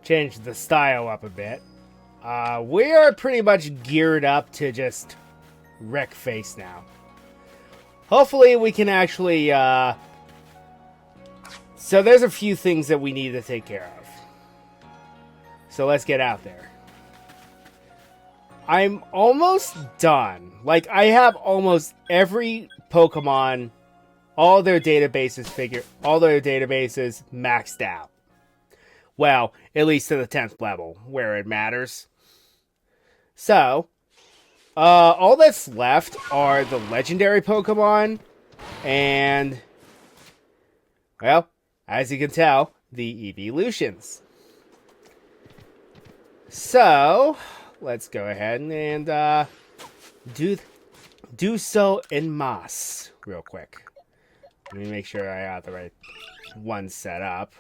change the style up a bit. We are pretty much geared up to just wreck face now. Hopefully we can actually, so there's a few things that we need to take care of. So let's get out there. I'm almost done. Like, I have almost every Pokemon, all their databases maxed out. Well, at least to the 10th level, where it matters. So, all that's left are the legendary Pokemon, and, well, as you can tell, the evolutions. So, let's go ahead and do so en masse real quick. Let me make sure I got the right one set up.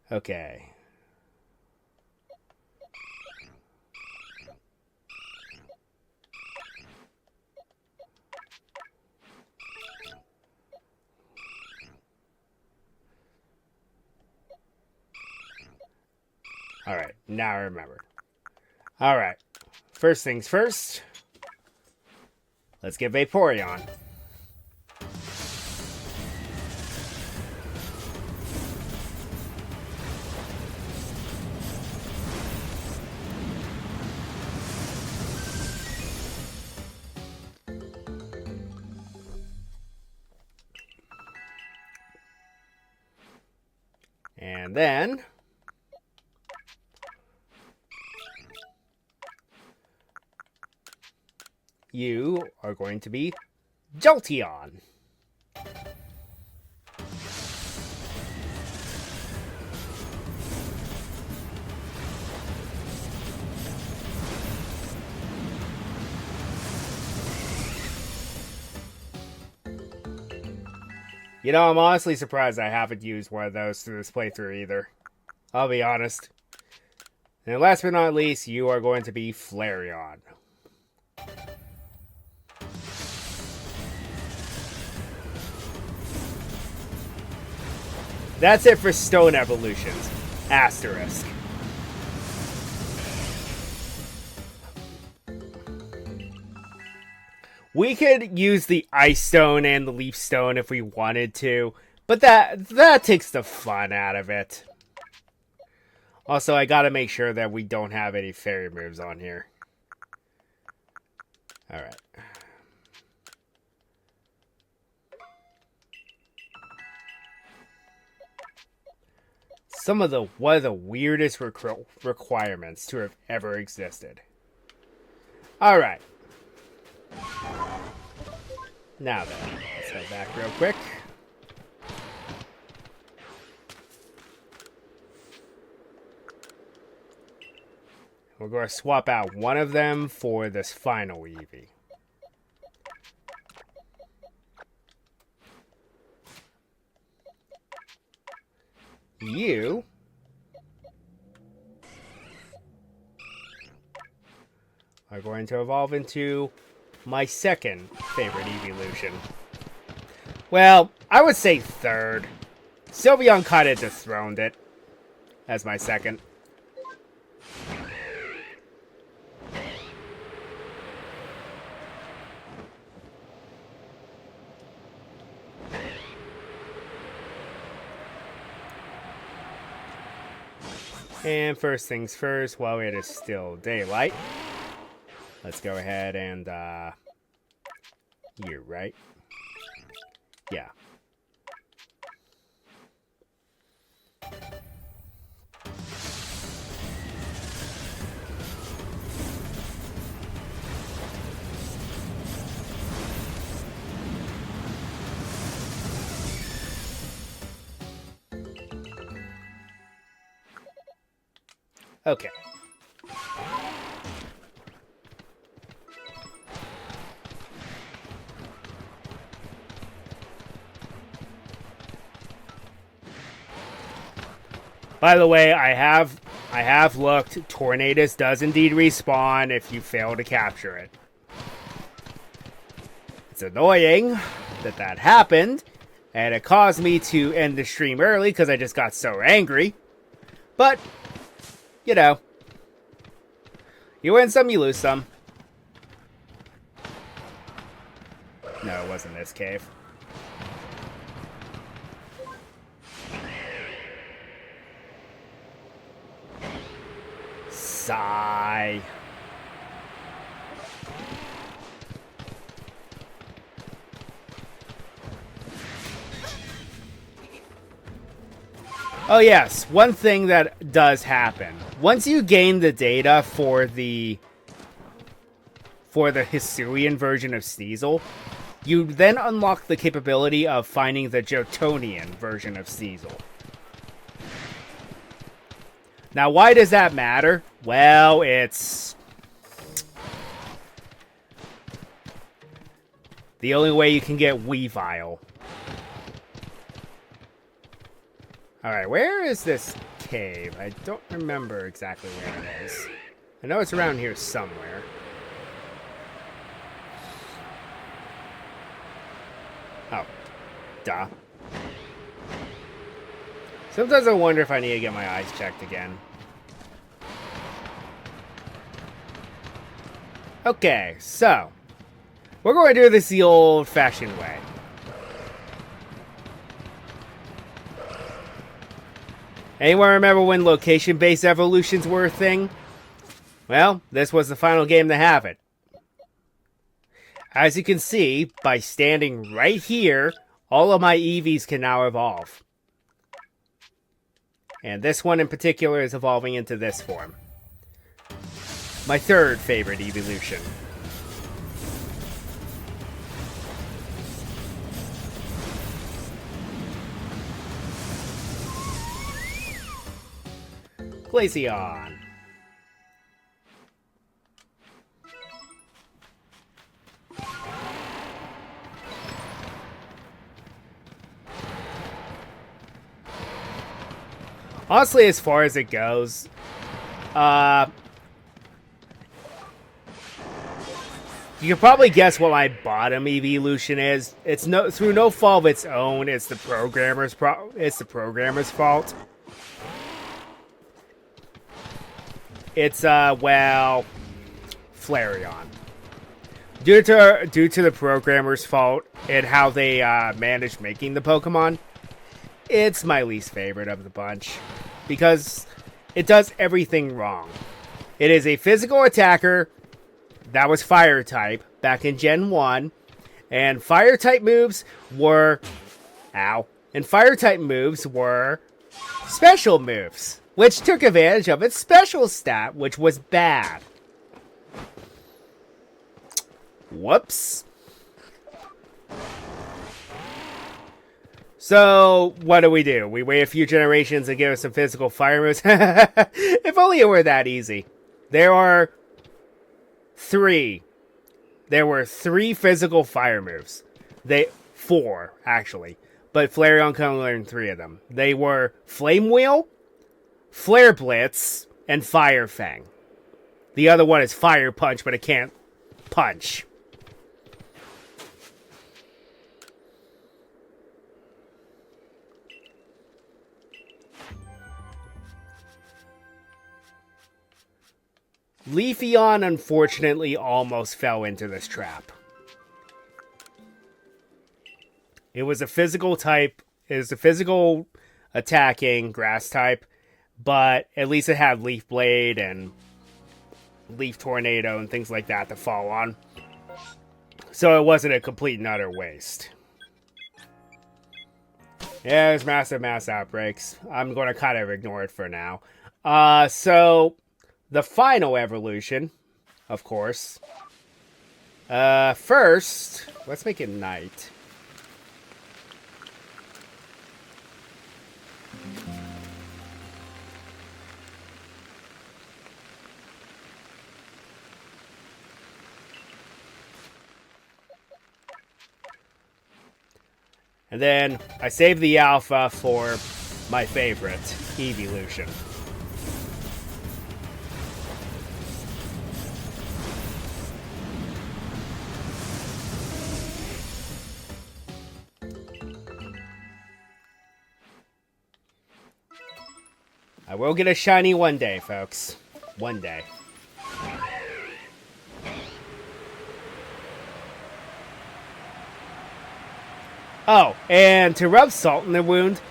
Okay. Alright, now I remember. Alright, first things first. Let's get Vaporeon. And then you are going to be Jolteon. You know, I'm honestly surprised I haven't used one of those through this playthrough either. I'll be honest. And last but not least, you are going to be Flareon. That's it for Stone Evolutions. Asterisk. We could use the Ice Stone and the Leaf Stone if we wanted to, but that takes the fun out of it. Also, I gotta make sure that we don't have any fairy moves on here. Alright. One of the weirdest requirements to have ever existed. Alright. Now then, let's head back real quick. We're going to swap out one of them for this final Eevee. You are going to evolve into my second favorite evolution. Well, I would say third. Sylveon kind of dethroned it as my second. And first things first, while it is still daylight, let's go ahead and, you're right. Yeah. Okay. By the way, I have looked. Tornadus does indeed respawn if you fail to capture it. It's annoying that happened, and it caused me to end the stream early because I just got so angry. But, you know, you win some, you lose some. No, it wasn't this cave. Sigh. Oh yes, one thing that does happen. Once you gain the data for the Hisuian version of Sneasel, you then unlock the capability of finding the Jotonian version of Sneasel. Now, why does that matter? Well, it's the only way you can get Weavile. Alright, where is this cave? I don't remember exactly where it is. I know it's around here somewhere. Oh. Duh. Sometimes I wonder if I need to get my eyes checked again. Okay, so we're going to do this the old-fashioned way. Anyone remember when location-based evolutions were a thing? Well, this was the final game to have it. As you can see, by standing right here, all of my EVs can now evolve. And this one in particular is evolving into this form. My third favorite evolution. Glaceon. Honestly, as far as it goes, you can probably guess what my bottom evolution is. It's through no fault of its own. It's the programmer's fault. It's well, Flareon. Due to the programmer's fault and how they managed making the Pokemon, it's my least favorite of the bunch because it does everything wrong. It is a physical attacker that was fire type back in Gen 1, and fire type moves were special moves, which took advantage of its special stat, which was bad. Whoops. So, what do? We wait a few generations and give us some physical fire moves? If only it were that easy. There were three physical fire moves. Four, actually. But Flareon can only learn 3 of them. They were Flame Wheel, Flare Blitz, and Fire Fang. The other one is Fire Punch, but it can't punch. Leafeon, unfortunately, almost fell into this trap. It was a physical type. It was a physical attacking grass type, but at least it had Leaf Blade and Leaf Tornado and things like that to fall on. So it wasn't a complete and utter waste. Yeah, there's mass outbreaks. I'm going to kind of ignore it for now. So the final evolution, of course. First, let's make it night. And then I saved the alpha for my favorite, evolution. will get a shiny one day, folks. One day. Oh, and to rub salt in the wound,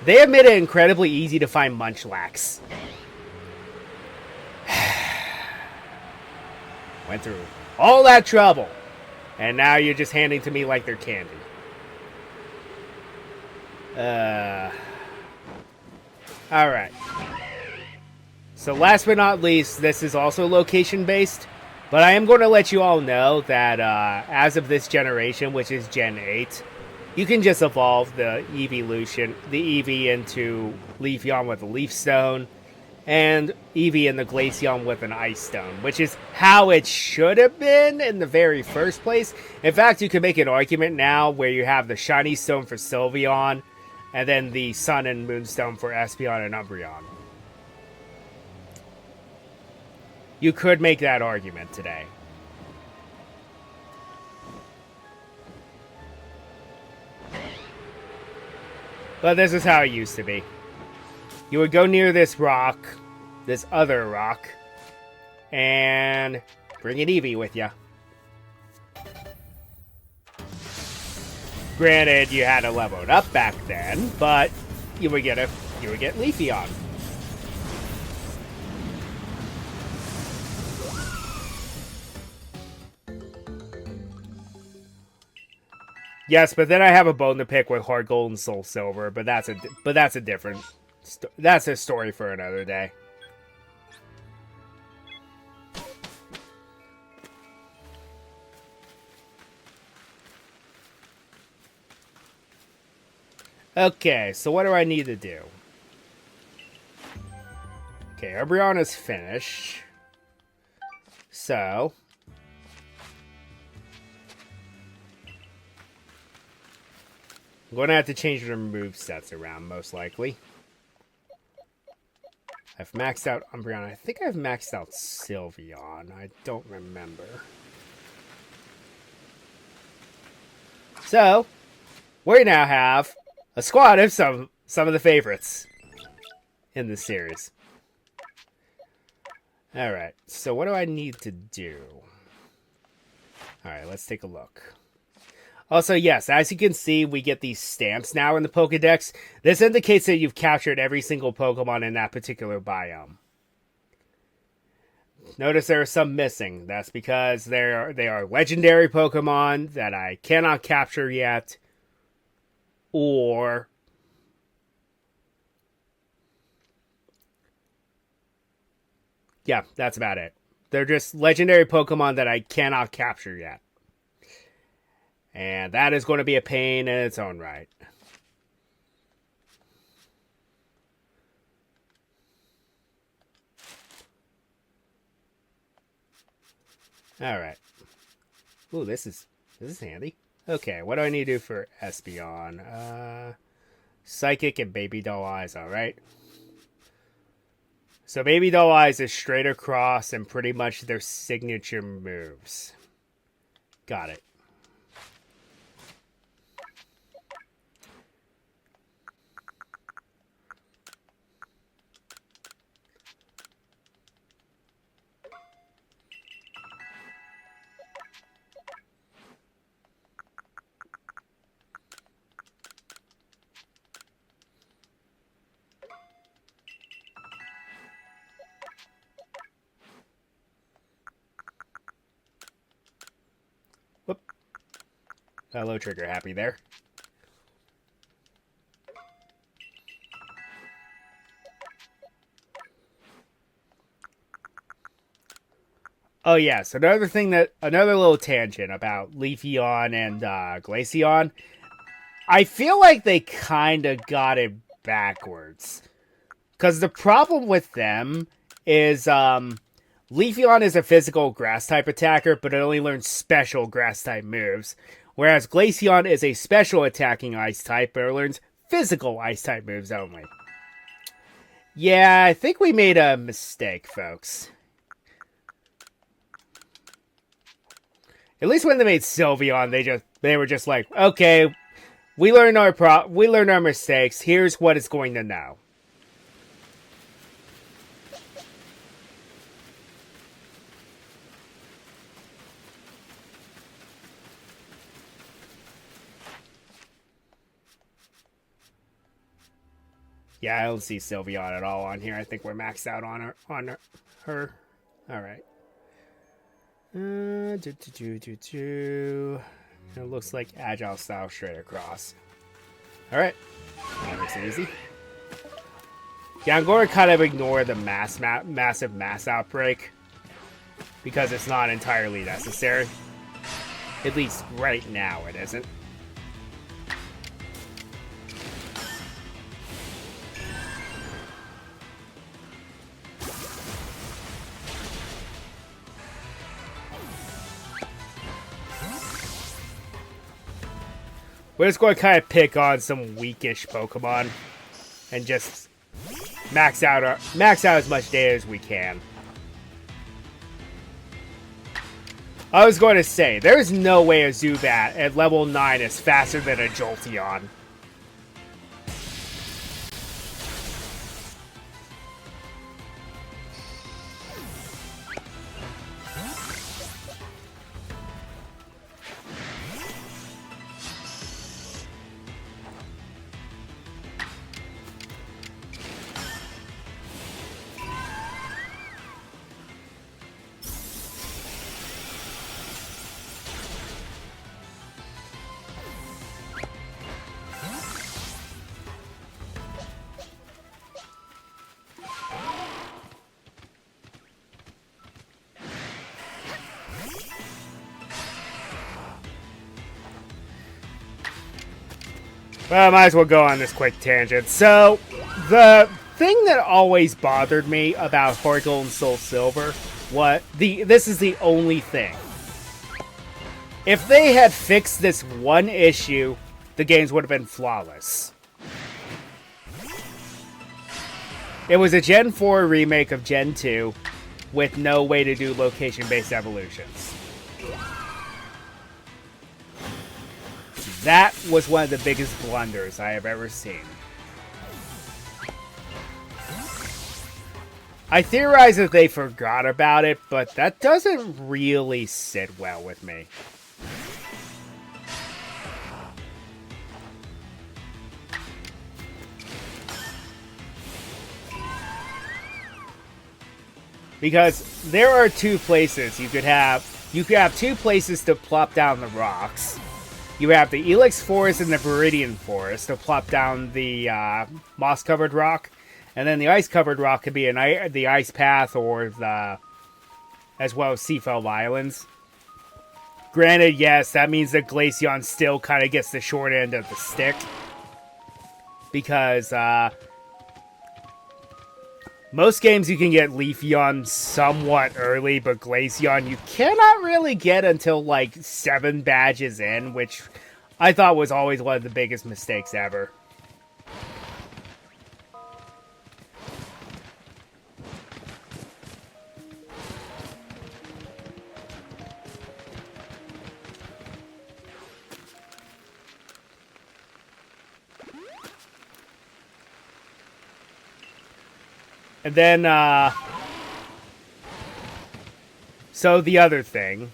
they have made it incredibly easy to find Munchlax. Went through all that trouble, and now you're just handing to me like they're candy. Alright. So last but not least, this is also location-based, but I am going to let you all know that as of this generation, which is Gen 8, you can just evolve the Eeveelution, the Eevee into Leafeon with a Leaf Stone, and Eevee in the Glaceon with an Ice Stone, which is how it should have been in the very first place. In fact, you could make an argument now where you have the Shiny Stone for Sylveon, and then the Sun and Moonstone for Espeon and Umbreon. You could make that argument today. But this is how it used to be. You would go near this rock, this other rock, and bring an Eevee with you. Granted, you had to level it up back then, but you would get Leafeon. Yes, but then I have a bone to pick with Heart Gold and Soul Silver, but that's a different. That's a story for another day. Okay, so what do I need to do? Okay, Umbreon is finished. So I'm going to have to change the movesets around, most likely. I've maxed out Umbreon. I think I've maxed out Sylveon. I don't remember. So, we now have a squad of some of the favorites in this series. Alright, so what do I need to do? Alright, let's take a look. Also, yes, as you can see, we get these stamps now in the Pokedex. This indicates that you've captured every single Pokemon in that particular biome. Notice there are some missing. That's because they are legendary Pokemon that I cannot capture yet. Or yeah, that's about it. They're just legendary Pokemon that I cannot capture yet. And that is going to be a pain in its own right. Alright. Ooh, this is handy. Okay, what do I need to do for Espeon? Psychic and Baby Doll Eyes, alright. So Baby Doll Eyes is straight across and pretty much their signature moves. Got it. Whoop. Hello, Trigger Happy there. Oh yes, another little tangent about Leafeon and Glaceon. I feel like they kind of got it backwards. Because the problem with them is Leafeon is a physical grass-type attacker, but it only learns special grass-type moves. Whereas Glaceon is a special attacking ice-type, but it learns physical ice-type moves only. Yeah, I think we made a mistake, folks. At least when they made Sylveon, they were just like, okay, we learned our mistakes. Here's what it's going to know. Yeah, I don't see Sylveon at all on here. I think we're maxed out on her. All right. It looks like agile style straight across. All right. That makes it easy. Yeah, I'm going to kind of ignore the massive mass outbreak because it's not entirely necessary. At least right now it isn't. We're just going to kind of pick on some weakish Pokemon and just max out as much data as we can. I was going to say, there's no way a Zubat at level 9 is faster than a Jolteon. Well, I might as well go on this quick tangent. So, the thing that always bothered me about Heart Gold and Soul Silver, this is the only thing. If they had fixed this one issue, the games would have been flawless. It was a Gen 4 remake of Gen 2 with no way to do location-based evolutions. That was one of the biggest blunders I have ever seen. I theorize that they forgot about it, but that doesn't really sit well with me. Because there are two places you could have two places to plop down the rocks. You have the Elix Forest and the Viridian Forest to plop down the moss-covered rock, and then the ice-covered rock could be the Ice Path or as well as Seafell Islands. Granted, yes, that means that Glaceon still kind of gets the short end of the stick, because most games you can get Leafeon somewhat early, but Glaceon you cannot really get until like 7 badges in, which I thought was always one of the biggest mistakes ever. And then, so the other thing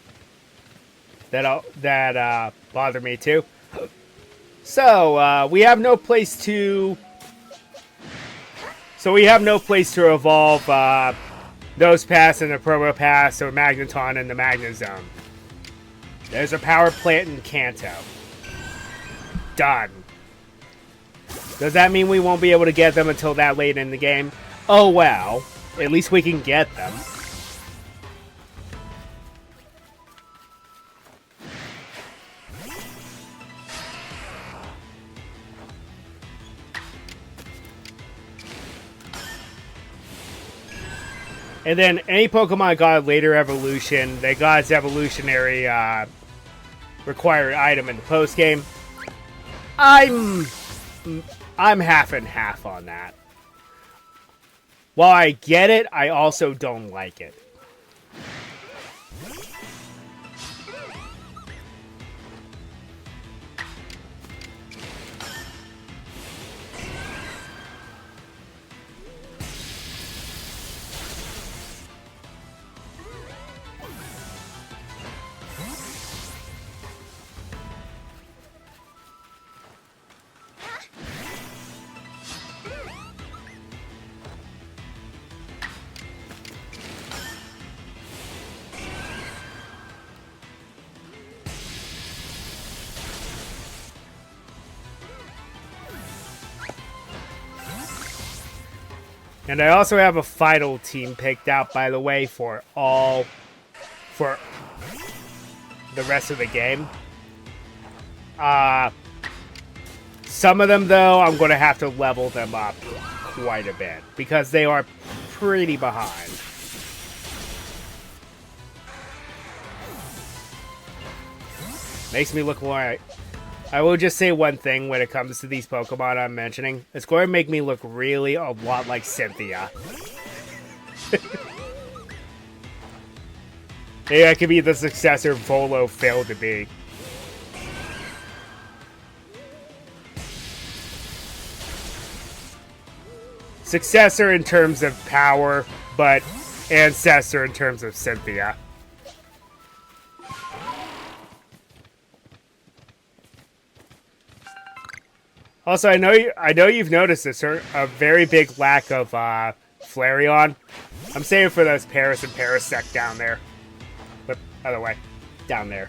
that bothered me too. So we have no place to. So we have no place to evolve Nose Pass and the Promo Pass or Magneton in the Magna Zone. There's a power plant in Kanto. Done. Does that mean we won't be able to get them until that late in the game? Oh well, at least we can get them. And then any Pokemon got a later evolution, they got its evolutionary required item in the post game. I'm half and half on that. While I get it, I also don't like it. And I also have a final team picked out, by the way, for the rest of the game. Some of them, though, I'm going to have to level them up quite a bit because they are pretty behind. Makes me look more... I will just say one thing when it comes to these Pokemon I'm mentioning. It's going to make me look really a lot like Cynthia. Maybe I could be the successor Volo failed to be. Successor in terms of power, but ancestor in terms of Cynthia. Also, I know you've noticed this, sir. A very big lack of Flareon. I'm saving for those Paris and Parasect down there. But other way, down there.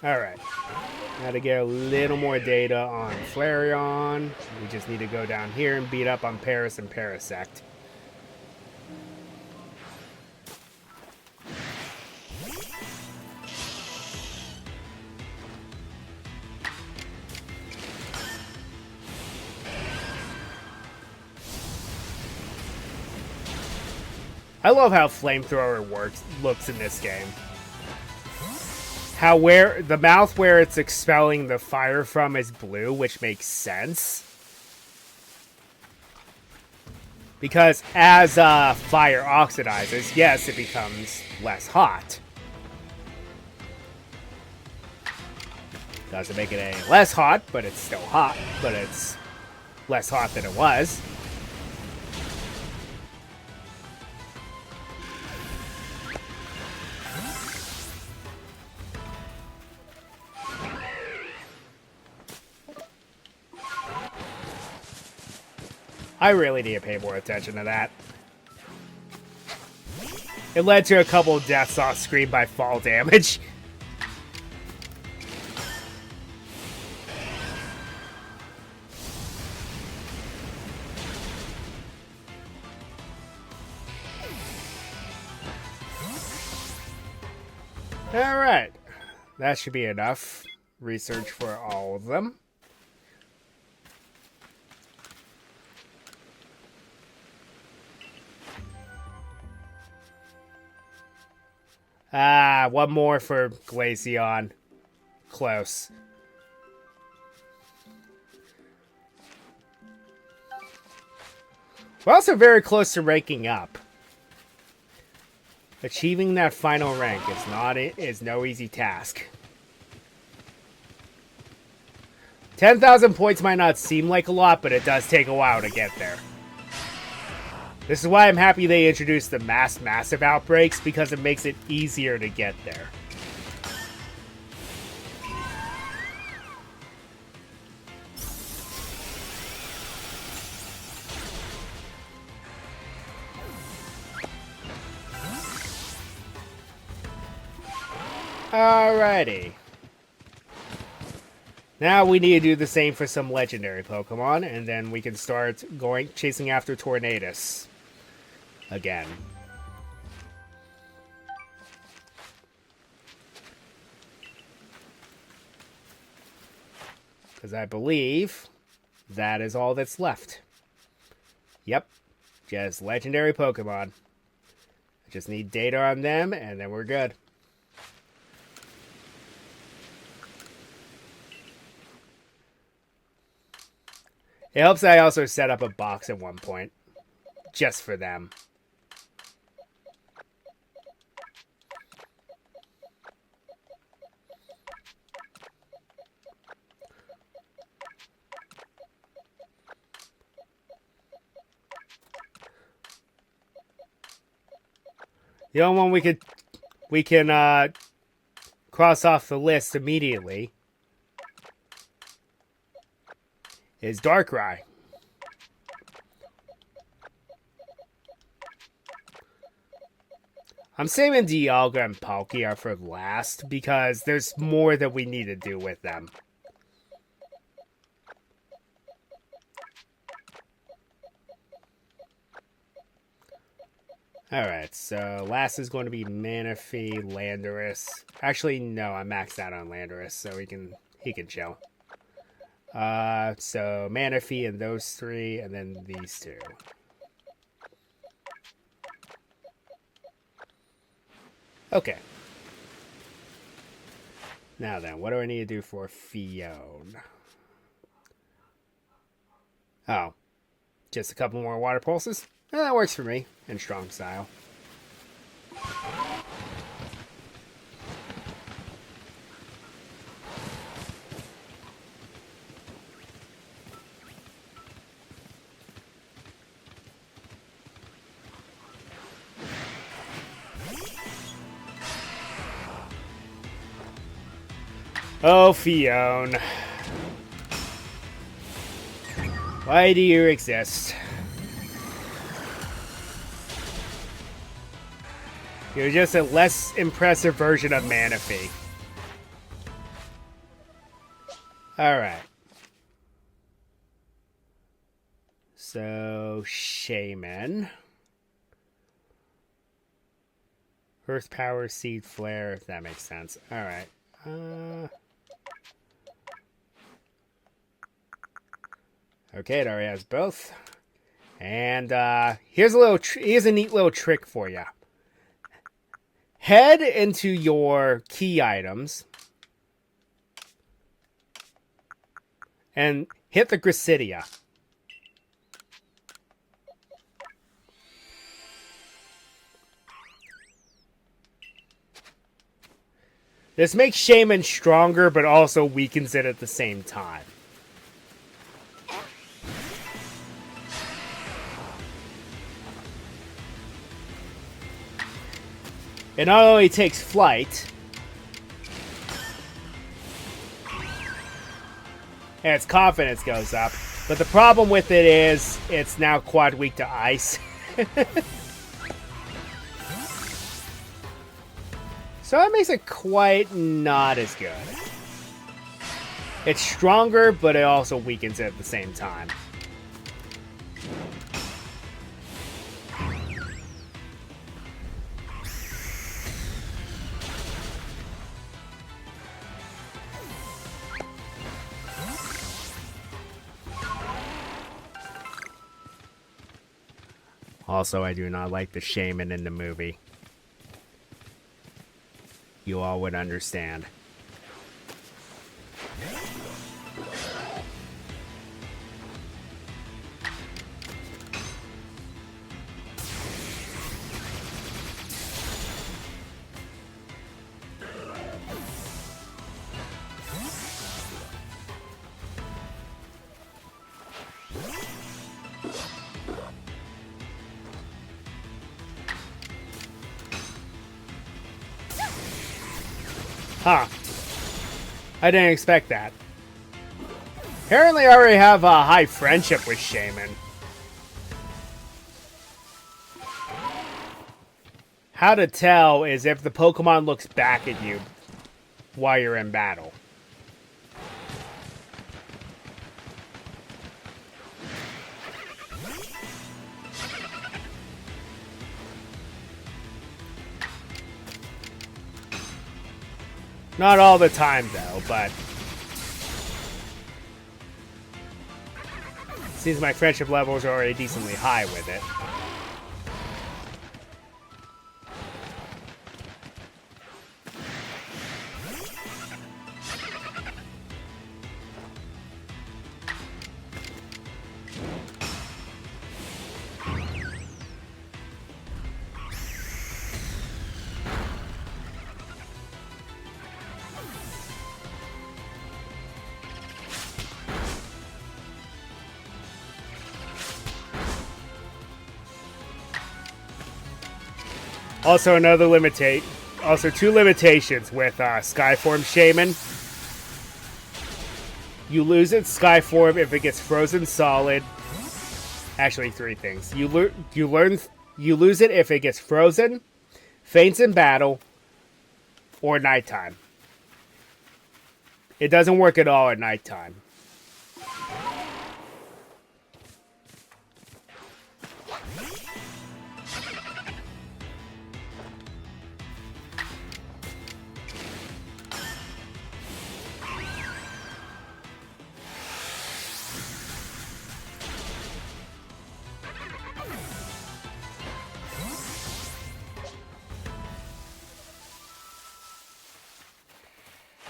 Alright. Now to get a little more data on Flareon, we just need to go down here and beat up on Paris and Parasect. I love how Flamethrower looks in this game. How where the mouth where it's expelling the fire from is blue, which makes sense. Because as fire oxidizes, yes, it becomes less hot. Doesn't make it any less hot, but it's still hot. But it's less hot than it was. I really need to pay more attention to that. It led to a couple of deaths off screen by fall damage. Alright. That should be enough research for all of them. One more for Glaceon. Close. We're also very close to ranking up. Achieving that final rank is no easy task. 10,000 points might not seem like a lot, but it does take a while to get there. This is why I'm happy they introduced the massive outbreaks, because it makes it easier to get there. Alrighty. Now we need to do the same for some legendary Pokemon, and then we can start chasing after Tornadus again. Because I believe that is all that's left. Yep, just legendary Pokemon. I just need data on them, and then we're good. It helps that I also set up a box at one point, just for them. The only one we can cross off the list immediately is Darkrai. I'm saving Dialga and Palkia for last because there's more that we need to do with them. Alright, so last is going to be Manaphy, Landorus. Actually, no, I maxed out on Landorus, so he can chill. So Manaphy and those three, and then these two. Okay. Now then, what do I need to do for Fiona? Oh. Just a couple more water pulses? Well, that works for me, in strong style. Oh, Fiona. Why do you exist? You're just a less impressive version of Manaphy. Alright. So, Shaman. Earth Power, Seed Flare, if that makes sense. Alright. Okay, it already has both. And here's a neat little trick for you. Head into your key items and hit the Gracidia. This makes Shaman stronger, but also weakens it at the same time. It not only takes flight, and its confidence goes up, but the problem with it is it's now quad weak to ice. So that makes it quite not as good. It's stronger, but it also weakens it at the same time. Also, I do not like the Shaman in the movie. You all would understand. Huh. I didn't expect that. Apparently I already have a high friendship with Shaman. How to tell is if the Pokemon looks back at you while you're in battle. Not all the time, though, but seems my friendship levels are already decently high with it. Also, also two limitations with Skyform Shaman. You lose its Skyform if it gets frozen solid. Actually, three things. You lose it if it gets frozen, faints in battle, or nighttime. It doesn't work at all at nighttime.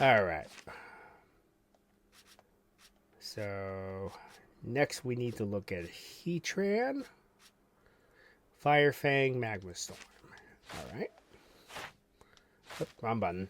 Alright. So, next we need to look at Heatran, Firefang, Magma Storm. Alright. Wrong button.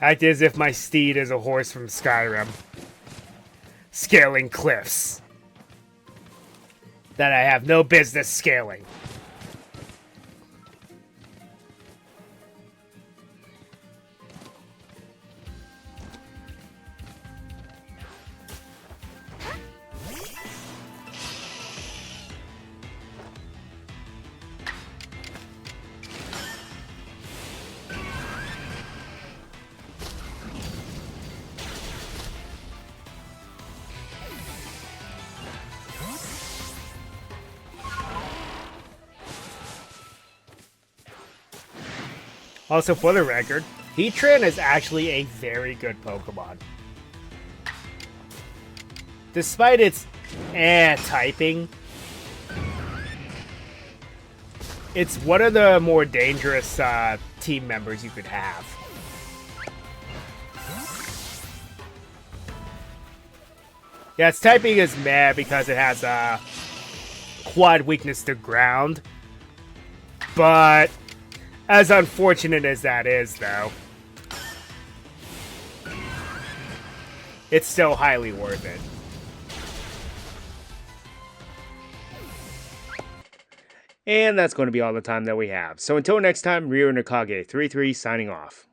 Act as if my steed is a horse from Skyrim. Scaling cliffs that I have no business scaling. Also, for the record, Heatran is actually a very good Pokemon. Despite its typing, it's one of the more dangerous team members you could have. Yeah, its typing is meh because it has a quad weakness to ground. But as unfortunate as that is, though, it's still highly worth it. And that's going to be all the time that we have. So until next time, Ryo Nakage 33 signing off.